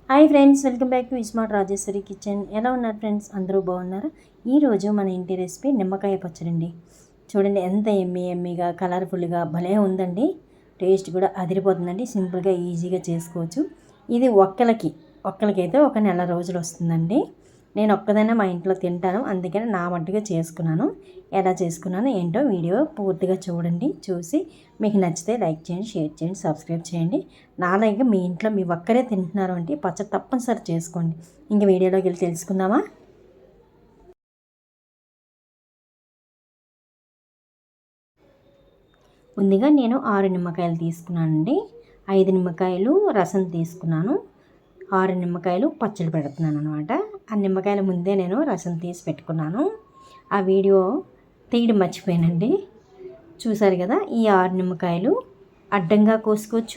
Hi friends, welcome back to smart Rajeshwari kitchen. ఎలా ఉన్నారు friends? అందరూ బాగున్నారు. ఈరోజు మన ఇంటి రెసిపీ నిమ్మకాయ పచ్చడి. చూడండి ఎంత ఎమ్మీగా కలర్ఫుల్గా భలే ఉందండి. టేస్ట్ కూడా అదిరిపోతుందండి. సింపుల్గా ఈజీగా చేసుకోవచ్చు. ఇది ఒక్కలకైతే ఒక నెల రోజులు వస్తుందండి. నేను ఒక్కదైనా మా ఇంట్లో తింటాను, అందుకని నా మట్టుగా చేసుకున్నాను. ఎలా చేసుకున్నాను ఏంటో వీడియో పూర్తిగా చూడండి. చూసి మీకు నచ్చితే లైక్ చేయండి, షేర్ చేయండి, సబ్స్క్రైబ్ చేయండి. నాలాగే మీ ఇంట్లో మీ ఒక్కరే తింటున్నారు అంటే పచ్చడి తప్పనిసరి చేసుకోండి. ఇంక వీడియోలోకి వెళ్ళి తెలుసుకుందామా? ముందుగా నేను 6 నిమ్మకాయలు తీసుకున్నానండి. 5 నిమ్మకాయలు రసం తీసుకున్నాను. 6 నిమ్మకాయలు పచ్చడి పెడుతున్నాను అనమాట. ఆ నిమ్మకాయల ముందే నేను రసం తీసి పెట్టుకున్నాను. ఆ వీడియో తీయడం మర్చిపోయానండి. చూసారు కదా, ఈ 6 నిమ్మకాయలు అడ్డంగా కోసుకోవచ్చు,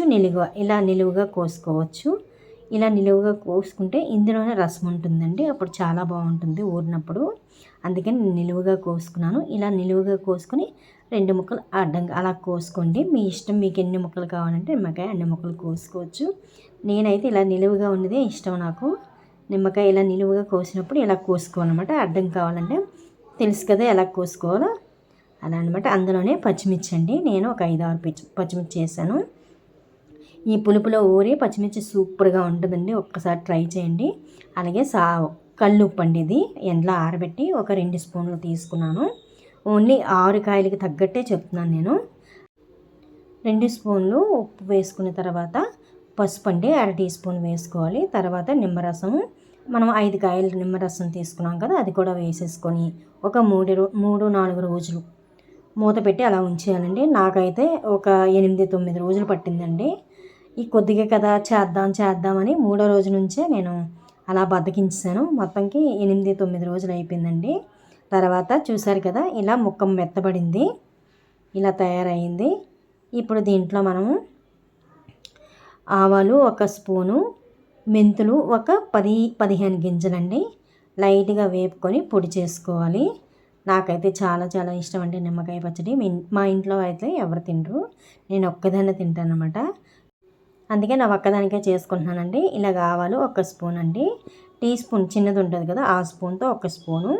నిలువుగా కోసుకోవచ్చు. ఇలా నిలువుగా కోసుకుంటే ఇందులోనే రసం ఉంటుందండి, అప్పుడు చాలా బాగుంటుంది ఊరినప్పుడు. అందుకని నిలువుగా కోసుకున్నాను. ఇలా నిలువుగా కోసుకొని 2 ముక్కలు అడ్డంగా అలా కోసుకోండి. మీ ఇష్టం, మీకు ఎన్ని ముక్కలు కావాలంటే నిమ్మకాయ అన్ని ముక్కలు కోసుకోవచ్చు. నేనైతే ఇలా నిలువుగా ఉన్నదే ఇష్టం నాకు. నిమ్మకాయ ఇలా నిలువుగా కోసినప్పుడు ఇలా కోసుకోవాలన్నమాట. అడ్డం కావాలంటే తెలుసు కదా ఎలా కోసుకోవాలో, అలా అనమాట. అందులోనే పచ్చిమిర్చి అండి, నేను ఒక 5-6 పచ్చిమిర్చి వేసాను. ఈ పులుపులో ఊరి పచ్చిమిర్చి సూపర్గా ఉంటుందండి, ఒక్కసారి ట్రై చేయండి. అలాగే కల్లుప్పు అండి, ఇది ఎండలో ఆరబెట్టి ఒక 2 స్పూన్లు తీసుకున్నాను. ఓన్లీ 6 కాయలకి తగ్గట్టే చెప్తున్నాను నేను. 2 స్పూన్లు ఉప్పు వేసుకున్న తర్వాత పసుపు అండి 1/2 టీ స్పూన్ వేసుకోవాలి. తర్వాత నిమ్మరసము, మనం 5 కాయలు నిమ్మరసం తీసుకున్నాం కదా, అది కూడా వేసేసుకొని ఒక 3-4 రోజులు మూత పెట్టి అలా ఉంచేయాలండి. నాకైతే ఒక 8-9 రోజులు పట్టిందండి. ఈ కొద్దిగా కదా చేద్దామని 3వ రోజు నుంచే నేను అలా బద్దకించాను. మొత్తంకి 8-9 రోజులు అయిపోయిందండి. తర్వాత చూసారు కదా, ఇలా ముక్క మెత్తబడింది, ఇలా తయారైంది. ఇప్పుడు దీంట్లో మనము ఆవాలు 1 స్పూను, మెంతులు ఒక 10-15 గింజలండి లైట్గా వేపుకొని పొడి చేసుకోవాలి. నాకైతే చాలా చాలా ఇష్టం అండి నిమ్మకాయ పచ్చడి. మా ఇంట్లో అయితే ఎవరు తినరు, నేను ఒక్కదాన్నే తింటాను అనమాట. అందుకే నా ఒక్కదానికే చేసుకుంటున్నానండి. ఇలాగ ఆవాలు 1 స్పూన్ అండి, టీ స్పూన్ చిన్నది ఉంటుంది కదా, ఆ స్పూన్తో 1 స్పూను,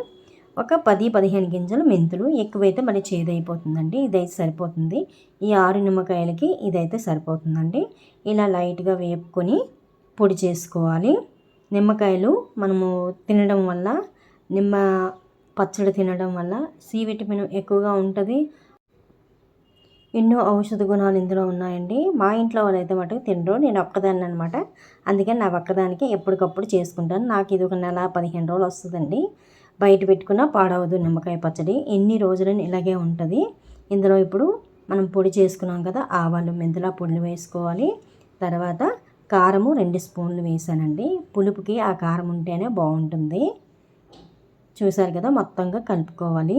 ఒక 10-15 గింజలు మెంతులు. ఎక్కువైతే మళ్ళీ చేదైపోతుందండి, ఇదైతే సరిపోతుంది. ఈ 6 నిమ్మకాయలకి ఇదైతే సరిపోతుందండి. ఇలా లైట్గా వేపుకొని పొడి చేసుకోవాలి. నిమ్మకాయలు మనము తినడం వల్ల, నిమ్మ పచ్చడి తినడం వల్ల సి విటమిన్ ఎక్కువగా ఉంటుంది. ఎన్నో ఔషధ గుణాలు ఇందులో ఉన్నాయండి. మా ఇంట్లో వాళ్ళైతే మటుకు తినరు, నేను ఒక్కదాన్ని అనమాట. అందుకని నా ఒక్కదానికి ఎప్పటికప్పుడు చేసుకుంటాను. నాకు ఇది ఒక నెల 15 రోజులు వస్తుందండి. బయట పెట్టుకున్నా పాడవదు నిమ్మకాయ పచ్చడి, ఎన్ని రోజులని ఇలాగే ఉంటుంది. ఇందులో ఇప్పుడు మనం పొడి చేసుకున్నాం కదా, ఆవాలు మెంతుల పొడులు వేసుకోవాలి. తర్వాత కారము 2 స్పూన్లు వేసానండి. పులుపుకి ఆ కారం ఉంటేనే బాగుంటుంది. చూసారు కదా, మొత్తంగా కలుపుకోవాలి.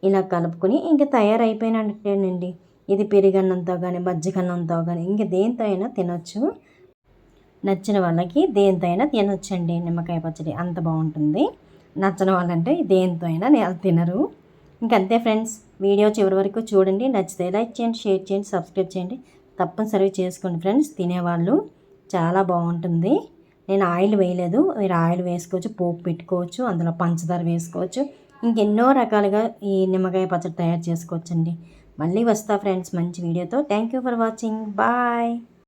ఇలా కలుపుకొని ఇంక తయారైపోయినట్టేనండి. ఇది పెరుగన్నంతో కానీ మజ్జిగన్నంతో కానీ ఇంక దేంతో అయినా తినొచ్చు. నచ్చిన వాళ్ళకి దేంతో అయినా తినొచ్చండి నిమ్మకాయ పచ్చడి, అంత బాగుంటుంది. నచ్చని వాళ్ళంటే దేంతో అయినా తినరు. ఇంకంతే ఫ్రెండ్స్, వీడియో చివరి వరకు చూడండి. నచ్చితే లైక్ చేయండి, షేర్ చేయండి, సబ్స్క్రైబ్ చేయండి. తప్పనిసరిగా చేసుకోండి ఫ్రెండ్స్, తినేవాళ్ళు. చాలా బాగుంటుంది. నేను ఆయిల్ వేయలేదు, మీరు ఆయిల్ వేసుకోవచ్చు, పోపు పెట్టుకోవచ్చు, అందులో పంచదార వేసుకోవచ్చు, ఇంకెన్నో రకాలుగా ఈ నిమ్మకాయ పచ్చడి తయారు చేసుకోవచ్చండి. మళ్ళీ వస్తా ఫ్రెండ్స్ మంచి వీడియోతో. Thank you for watching. Bye.